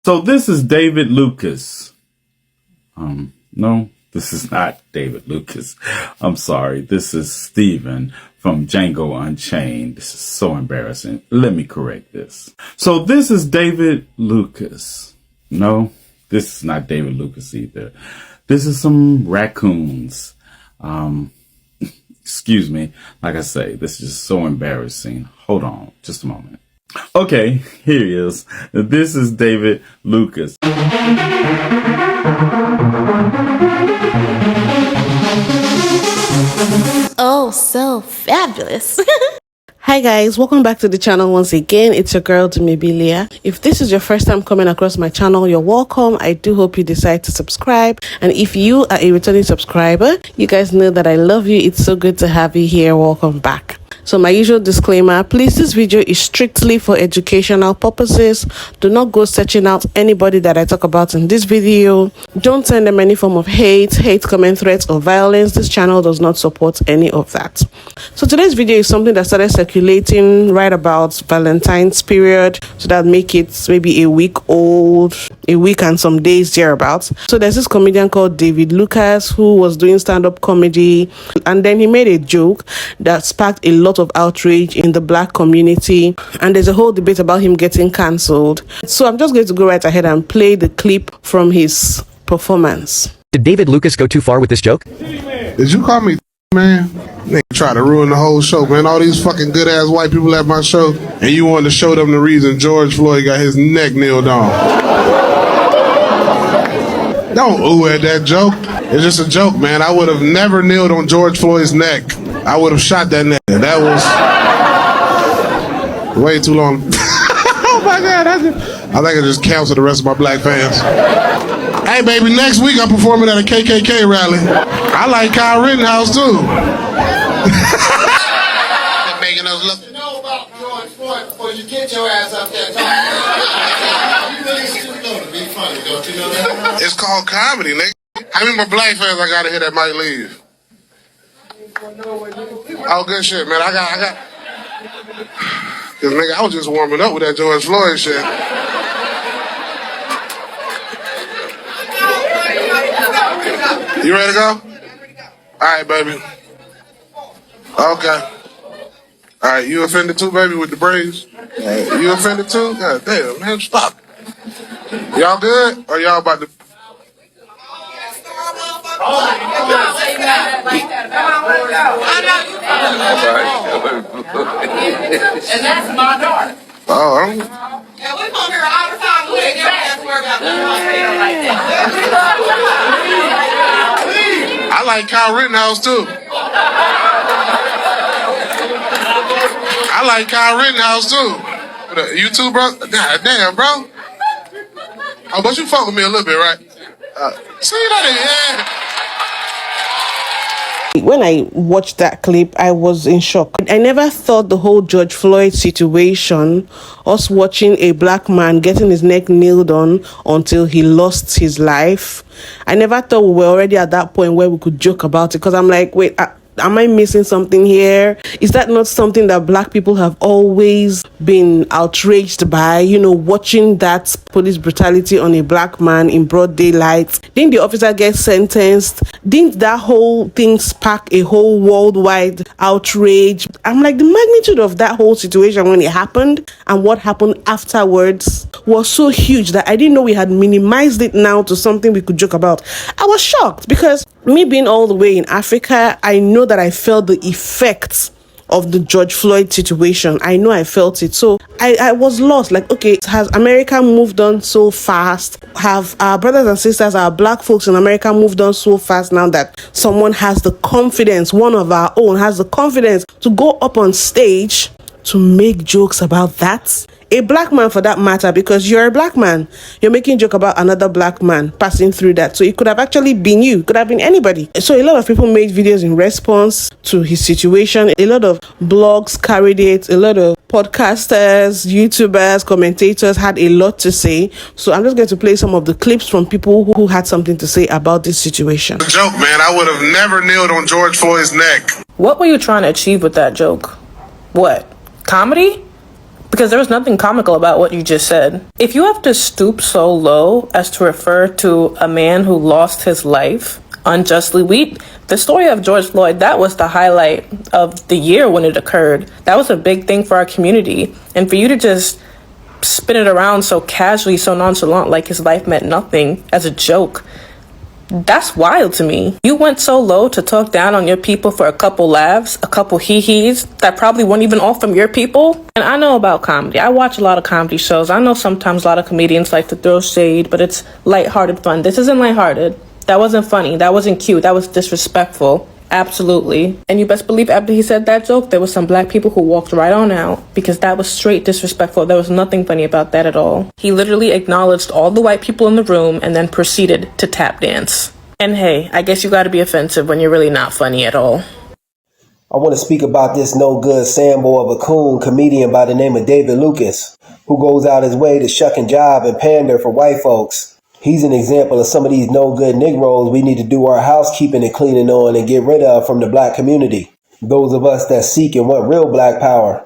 So this is David Lucas. No, this is not David Lucas. I'm sorry. This is Steven from Django Unchained. This is so embarrassing. Let me correct this. So this is David Lucas. No, this is not David Lucas either. This is some raccoons. Excuse me. Like I say, this is so embarrassing. Hold on just a moment. Okay, here he is. This is David Lucas. Oh, so fabulous. Hi guys, welcome back to the channel once again. It's your girl Dumebi. If this is your first time coming across my channel, you're welcome. I do hope you decide to subscribe. And if you are a returning subscriber, you guys know that I love you. It's so good to have you here. Welcome back. So my usual disclaimer, please, this video is strictly for educational purposes. Do not go searching out anybody that I talk about in this video. Don't send them any form of hate comment, threats, or violence. This channel does not support any of that. So today's video is something that started circulating right about Valentine's period. So that make it maybe a week old, a week and some days thereabouts. So there's this comedian called David Lucas who was doing stand-up comedy, and then he made a joke that sparked a lot of outrage in the black community, and there's a whole debate about him getting cancelled. So I'm just going to go right ahead and play the clip from his performance. Did David Lucas go too far with this joke? Did you call me man? Nigga try to ruin the whole show, man. All these fucking good ass white people at my show, and you wanted to show them the reason George Floyd got his neck nailed on. Don't ooh at that joke. It's just a joke, man. I would have never kneeled on George Floyd's neck. I would have shot that nigga. That was way too long. Oh my God. I think I just canceled the rest of my black fans. Hey, baby, next week I'm performing at a KKK rally. I like Kyle Rittenhouse, too. Making us look. You know about George Floyd before you get your ass up there. You really should know to be funny, don't you know that? It's called comedy, nigga. How many more black fans I gotta hit that might leave? Oh, good shit, man. I got. Cause nigga, I was just warming up with that George Floyd shit. You ready to go? All right, baby. Okay. All right, you offended too, baby, with the braids? You offended too? God damn, man, stop. Y'all good? Or y'all about to... And that's my daughter. Oh, And we come here all the time. We ain't never asked her about I like Kyle Rittenhouse too. I like Kyle Rittenhouse too. You too, bro? God damn, bro. Oh, but you fuck with me a little bit, right? See that? Yeah. When I watched that clip, I was in shock. I never thought the whole George Floyd situation, us watching a black man getting his neck nailed on until he lost his life, I never thought we were already at that point where we could joke about it. Because I'm like, wait, am I missing something here? Is that not something that black people have always been outraged by? You know, watching that police brutality on a black man in broad daylight. Didn't the officer get sentenced? Didn't that whole thing spark a whole worldwide outrage? I'm like, the magnitude of that whole situation when it happened and what happened afterwards was so huge that I didn't know we had minimized it now to something we could joke about. I was shocked because me being all the way in Africa, I know that I felt the effects of the George Floyd situation. I know I felt it. So I was lost. Like, okay, has America moved on so fast? Have our brothers and sisters, our black folks in America moved on so fast now that someone has the confidence, one of our own has the confidence to go up on stage to make jokes about that? A black man for that matter, because you're a black man. You're making a joke about another black man passing through that. So it could have actually been you. It could have been anybody. So a lot of people made videos in response to his situation. A lot of blogs carried it. A lot of podcasters, YouTubers, commentators had a lot to say. So I'm just going to play some of the clips from people who had something to say about this situation. Joke, man. I would have never kneeled on George Floyd's neck. What were you trying to achieve with that joke? What? Comedy? because there was nothing comical about what you just said. If you have to stoop so low as to refer to a man who lost his life unjustly, the story of George Floyd, that was the highlight of the year when it occurred. That was a big thing for our community. And for you to just spin it around so casually, so nonchalant, like his life meant nothing, as a joke, that's wild to me. You went so low to talk down on your people for a couple laughs, a couple hee-hees that probably weren't even all from your people. And I know about comedy. I watch a lot of comedy shows. I know sometimes a lot of comedians like to throw shade, but it's lighthearted fun. This isn't lighthearted. That wasn't funny. That wasn't cute. That was disrespectful. Absolutely. And you best believe after he said that joke, there was some black people who walked right on out, because that was straight disrespectful. There was nothing funny about that at all. He literally acknowledged all the white people in the room and then proceeded to tap dance. And hey, I guess you gotta be offensive when you're really not funny at all. I want to speak about this no good Sambo of a coon comedian by the name of David Lucas, who goes out his way to shuck and jive and pander for white folks. He's an example of some of these no good Negroes we need to do our housekeeping and cleaning on and get rid of from the black community. Those of us that seek and want real black power.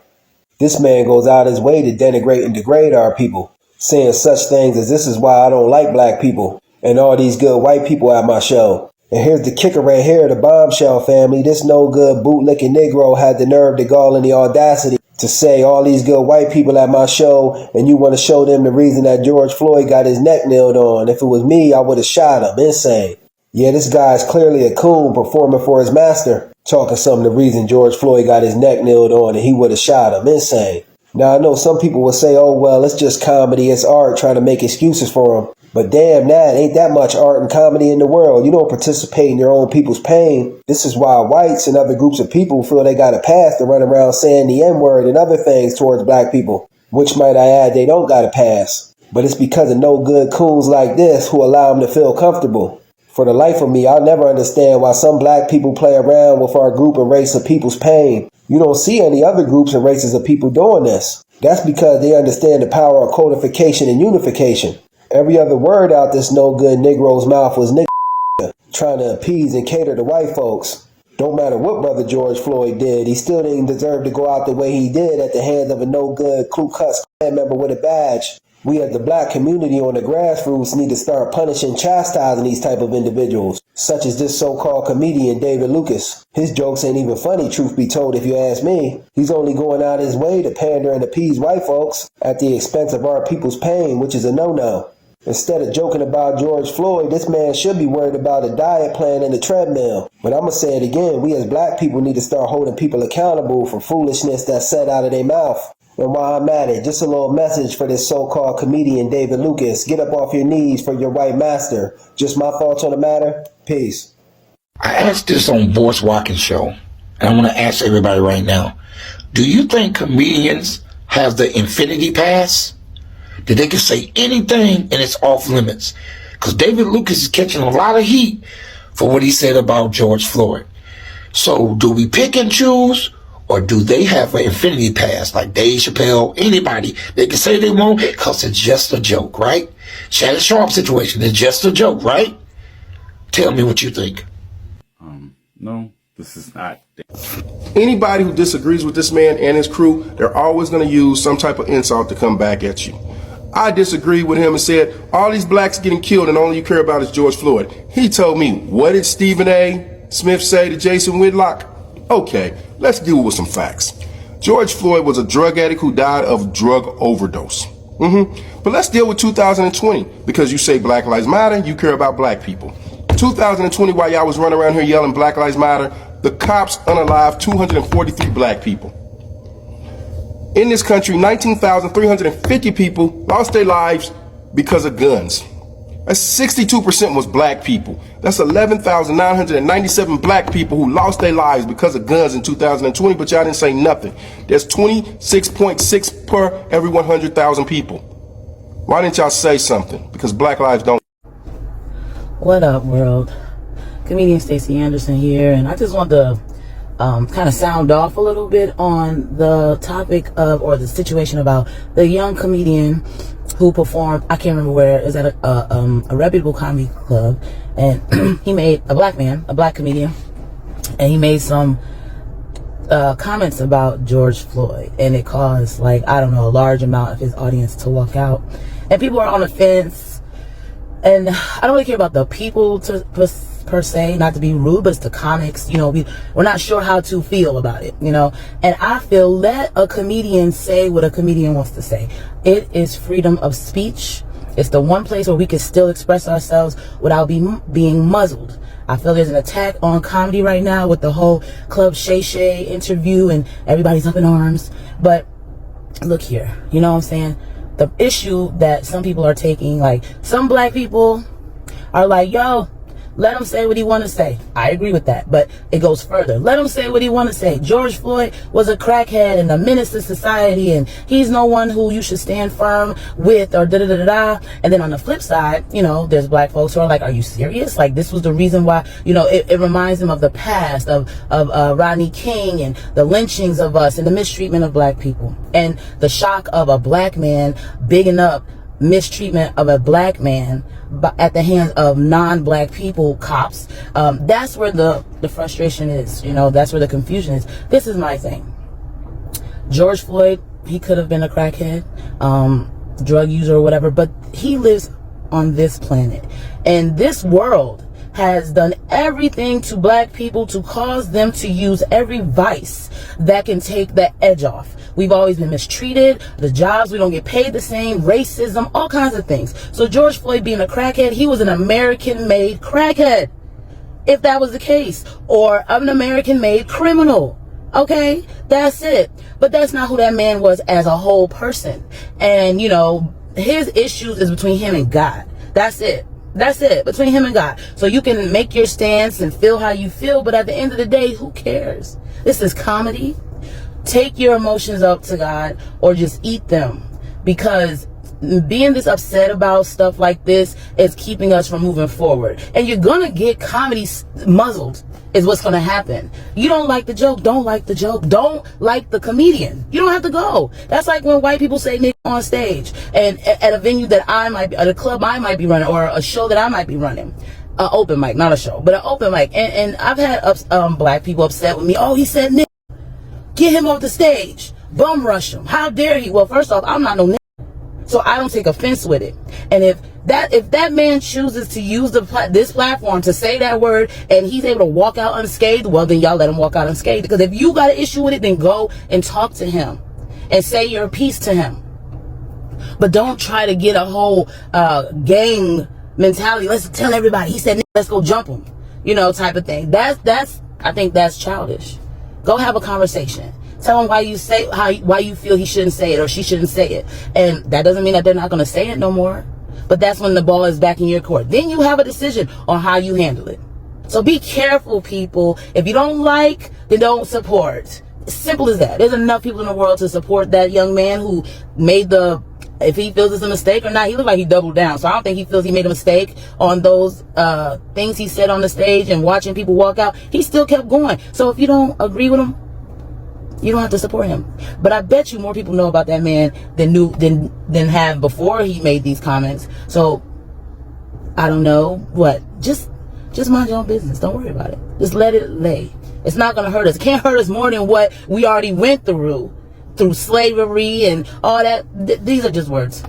This man goes out his way to denigrate and degrade our people, saying such things as "this is why I don't like black people," and all these good white people at my show. And here's the kicker right here, the bombshell family. This no good bootlicking Negro had the nerve, the gall, and the audacity to say all these good white people at my show, and you want to show them the reason that George Floyd got his neck nailed on. If it was me, I would have shot him. Insane. Yeah, this guy is clearly a coon performing for his master, talking some of the reason George Floyd got his neck nailed on and he would have shot him. Insane. Now, I know some people will say, oh, well, it's just comedy, it's art, trying to make excuses for him. But damn that, ain't that much art and comedy in the world. You don't participate in your own people's pain. This is why whites and other groups of people feel they got a pass to run around saying the N-word and other things towards black people, which might I add, they don't got a pass. But it's because of no good coons like this who allow them to feel comfortable. For the life of me, I'll never understand why some black people play around with our group and race of people's pain. You don't see any other groups and races of people doing this. That's because they understand the power of codification and unification. Every other word out this no good Negro's mouth was nigga, trying to appease and cater to white folks. Don't matter what brother George Floyd did, he still didn't deserve to go out the way he did at the hands of a no good Ku Klux Klan member with a badge. We as the black community on the grassroots need to start punishing, chastising these type of individuals, such as this so-called comedian David Lucas. His jokes ain't even funny, truth be told, if you ask me. He's only going out his way to pander and appease white folks at the expense of our people's pain, which is a no-no. Instead of joking about George Floyd, this man should be worried about a diet plan and a treadmill. But I'm going to say it again, we as black people need to start holding people accountable for foolishness that's said out of their mouth. And while I'm at it, just a little message for this so-called comedian David Lucas. Get up off your knees for your white master. Just my thoughts on the matter. Peace. I asked this on Boris Watkins' show, and I want to ask everybody right now. Do you think comedians have the infinity pass? That they can say anything and it's off limits? Because David Lucas is catching a lot of heat for what he said about George Floyd. So do we pick and choose, or do they have an infinity pass like Dave Chappelle, anybody? They can say they won't because it's just a joke, right? Shannon Sharp situation, it's just a joke, right? Tell me what you think. No, this is not. Anybody who disagrees with this man and his crew, they're always going to use some type of insult to come back at you. I disagreed with him and said, all these blacks getting killed and all you care about is George Floyd. He told me, what did Stephen A. Smith say to Jason Whitlock? Okay, let's deal with some facts. George Floyd was a drug addict who died of drug overdose. But let's deal with 2020, because you say Black Lives Matter, you care about black people. 2020, while y'all was running around here yelling Black Lives Matter, the cops unalived 243 black people. In this country, 19,350 people lost their lives because of guns. That's 62% was black people. That's 11,997 black people who lost their lives because of guns in 2020, but y'all didn't say nothing. There's 26.6 per every 100,000 people. Why didn't y'all say something? Because black lives don't. What up, world? Comedian Stacey Anderson here, and I just want to kind of sound off a little bit on the topic of, or the situation about the young comedian who performed, I can't remember where, is at a reputable comedy club, and he made a black comedian, and he made some comments about George Floyd, and it caused, like, I don't know, a large amount of his audience to walk out, and people are on the fence. And I don't really care about the people per se, not to be rude, but it's the comics. You know, we're not sure how to feel about it, you know. And I feel, let a comedian say what a comedian wants to say. It is freedom of speech. It's the one place where we can still express ourselves without being muzzled. I feel there's an attack on comedy right now with the whole Club Shay Shay interview, and everybody's up in arms. But look here, you know what I'm saying? The issue that some people are taking, like some black people are like, yo, let him say what he want to say. I agree with that, but it goes further. Let him say what he want to say. George Floyd was a crackhead and a menace to society, and he's no one who you should stand firm with, or da-da-da-da-da. And then on the flip side, you know, there's black folks who are like, are you serious? Like, this was the reason why, you know, it reminds them of the past, of Rodney King and the lynchings of us and the mistreatment of black people. And the shock of a black man bigging up mistreatment of a black man at the hands of non-black people, cops. That's where the frustration is, you know, that's where the confusion is. This is my thing. George Floyd, he could have been a crackhead, drug user or whatever, but he lives on this planet, and this world has done everything to black people to cause them to use every vice that can take the edge off. We've always been mistreated, the jobs, we don't get paid the same, racism, all kinds of things. So George Floyd being a crackhead, he was an American-made crackhead, if that was the case, or an American-made criminal. Okay, that's it. But that's not who that man was as a whole person. And, you know, his issues is between him and God. That's it. That's it, between him and God. So you can make your stance and feel how you feel, but at the end of the day, who cares? This is comedy. Take your emotions up to God, or just eat them, because being this upset about stuff like this is keeping us from moving forward. And you're gonna get comedy muzzled, is what's gonna happen. You don't like the joke, don't like the joke. Don't like the comedian, you don't have to go. That's like when white people say nigga on stage, and at a venue that I might be, at a club I might be running, or a show that I might be running. An open mic, not a show, but an open mic. And I've had black people upset with me. Oh, he said nigga. Get him off the stage. Bum rush him. How dare he? Well, first off, I'm not no nigga, so I don't take offense with it. And if that man chooses to use this platform to say that word, and he's able to walk out unscathed, well, then y'all let him walk out unscathed. Because if you got an issue with it, then go and talk to him and say your piece to him. But don't try to get a whole gang mentality. Let's tell everybody he said let's go jump him, you know, type of thing. I think that's childish. Go have a conversation. Tell him why you feel he shouldn't say it or she shouldn't say it. And that doesn't mean that they're not going to say it no more. But that's when the ball is back in your court. Then you have a decision on how you handle it. So be careful, people. If you don't like, then don't support. Simple as that. There's enough people in the world to support that young man who made if he feels it's a mistake or not. He looked like he doubled down. So I don't think he feels he made a mistake on those things he said on the stage and watching people walk out. He still kept going. So if you don't agree with him, you don't have to support him. But I bet you more people know about that man than have before he made these comments. So I don't know what. Just mind your own business. Don't worry about it. Just let it lay. It's not going to hurt us. It can't hurt us more than what we already went through slavery and all that. These are just words.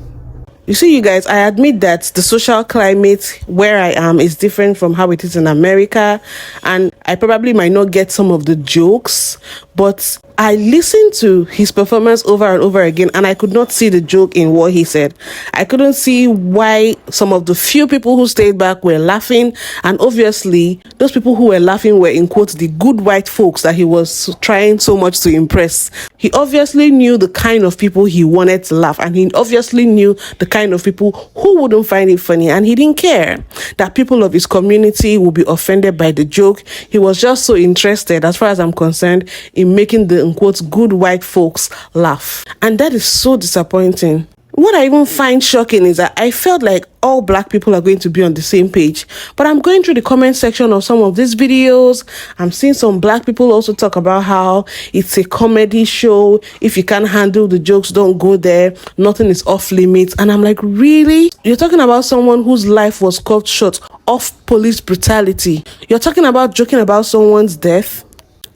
You see, you guys, I admit that the social climate where I am is different from how it is in America, and I probably might not get some of the jokes, but I listened to his performance over and over again, and I could not see the joke in what he said. I couldn't see why some of the few people who stayed back were laughing, and obviously those people who were laughing were, in quotes, the good white folks that he was trying so much to impress. He obviously knew the kind of people he wanted to laugh, and he obviously knew the kind of people who wouldn't find it funny, and he didn't care that people of his community would be offended by the joke. He was just so interested, as far as I'm concerned, in making the, in quotes, good white folks laugh. And that is so disappointing. What I even find shocking is that I felt like all black people are going to be on the same page. But I'm going through the comment section of some of these videos. I'm seeing some black people also talk about how it's a comedy show. If you can't handle the jokes, don't go there. Nothing is off limits. And I'm like, really? You're talking about someone whose life was cut short of police brutality. You're talking about joking about someone's death.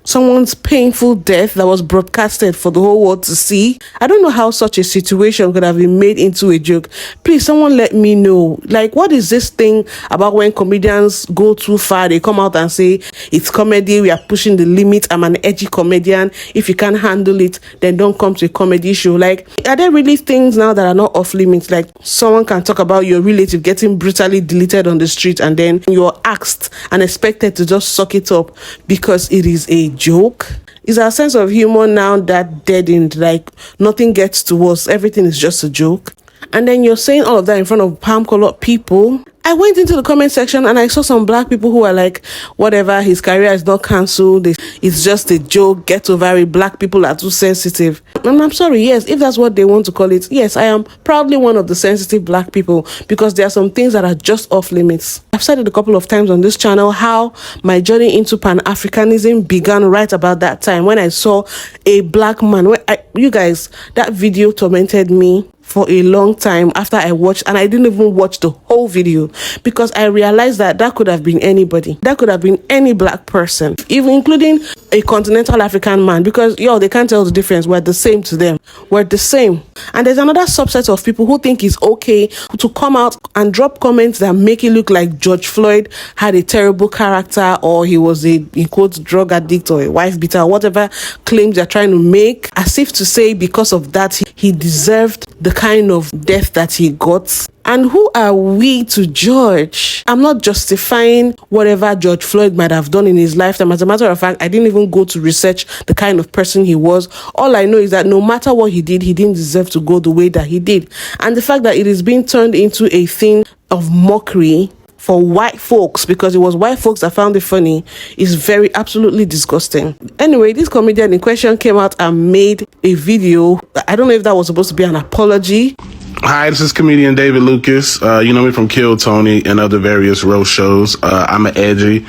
someone's painful death that was broadcasted for the whole world to see. I don't know how such a situation could have been made into a joke. Please, someone let me know. Like, what is this thing about when comedians go too far? They come out and say, it's comedy, we are pushing the limit, I'm an edgy comedian. If you can't handle it, then don't come to a comedy show. Like, are there really things now that are not off limits? Like, someone can talk about your relative getting brutally deleted on the street, and then you're asked and expected to just suck it up because it is a joke? Is our sense of humor now that deadened? Like, nothing gets to us, everything is just a joke? And then you're saying all of that in front of palm-colored people. I went into the comment section and I saw some black people who are like, whatever, his career is not cancelled, it's just a joke, get over it, black people are too sensitive. And I'm sorry, yes, if that's what they want to call it, yes, I am proudly one of the sensitive black people, because there are some things that are just off limits. I've said it a couple of times on this channel how my journey into Pan-Africanism began right about that time when I saw a black man. You guys, that video tormented me for a long time after I watched, and I didn't even watch the whole video because I realized that could have been anybody. That could have been any black person, even including a continental African man, because they can't tell the difference. We're the same to them. We're the same. And there's another subset of people who think it's okay to come out and drop comments that make it look like George Floyd had a terrible character, or he was a, in quotes, drug addict or a wife beater, or whatever claims they're trying to make, as if to say because of that he deserved the kind of death that he got. And who are we to judge? I'm not justifying whatever George Floyd might have done in his lifetime. As a matter of fact, I didn't even go to research the kind of person he was. All I know is that no matter what he did, he didn't deserve to go the way that he did. And the fact that it is being turned into a thing of mockery for white folks, because it was white folks that found it funny, is very absolutely disgusting. Anyway, this comedian in question came out and made a video. I don't know if that was supposed to be an apology. Hi, this is comedian David Lucas. You know me from Kill Tony and other various roast shows. I'm an edgy,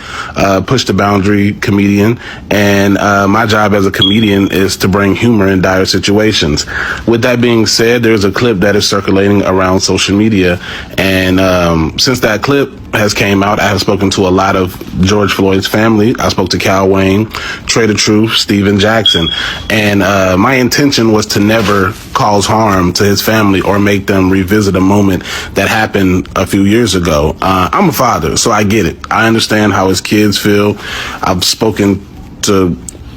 push the boundary comedian, and my job as a comedian is to bring humor in dire situations. With that being said, there's a clip that is circulating around social media, and since that clip has came out, I have spoken to a lot of George Floyd's family. I spoke to Cal Wayne, Trader Truth, Steven Jackson, and my intention was to never cause harm to his family or make them revisit a moment that happened a few years ago. I'm a father, so I get it. I understand how his kids feel. I've spoken to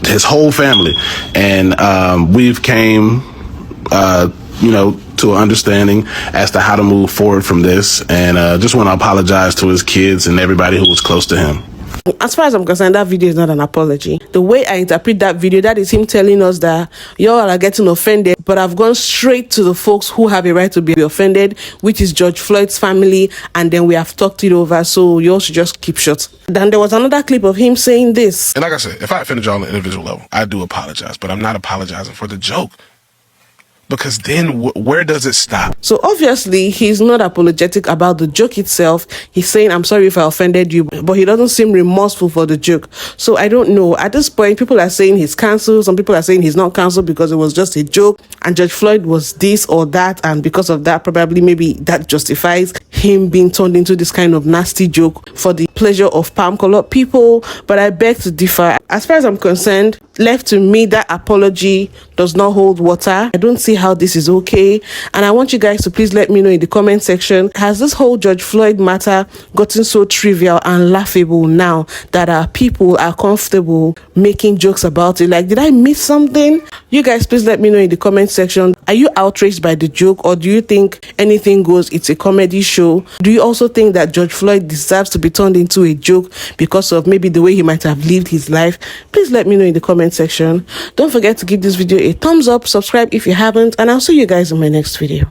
his whole family, and we've came, to an understanding as to how to move forward from this, and just want to apologize to his kids and everybody who was close to him. As far as I'm concerned, that video is not an apology. The way I interpret that video, that is him telling us that y'all are getting offended, but I've gone straight to the folks who have a right to be offended, which is George Floyd's family, and then we have talked it over, so you all should just keep shut. Then there was another clip of him saying this. And like I said, if I offended y'all on an individual level, I do apologize, but I'm not apologizing for the joke. Because then where does it stop? So obviously, he's not apologetic about the joke itself. He's saying, I'm sorry if I offended you, but he doesn't seem remorseful for the joke. So I don't know. At this point, people are saying he's cancelled. Some people are saying he's not cancelled because it was just a joke. And George Floyd was this or that. And because of that, probably maybe that justifies him being turned into this kind of nasty joke for the pleasure of palm-colored people. But I beg to differ. As far as I'm concerned, left to me, that apology does not hold water. I don't see how this is okay, and I want you guys to please let me know in the comment section, has this whole George Floyd matter gotten so trivial and laughable now that our people are comfortable making jokes about it? Like, did I miss something? You guys please let me know in the comment section. Are you outraged by the joke, or do you think anything goes, it's a comedy show? Do you also think that George Floyd deserves to be turned into a joke because of maybe the way he might have lived his life? Please let me know in the comment section. Don't forget to give this video a thumbs up, subscribe if you haven't, and I'll see you guys in my next video.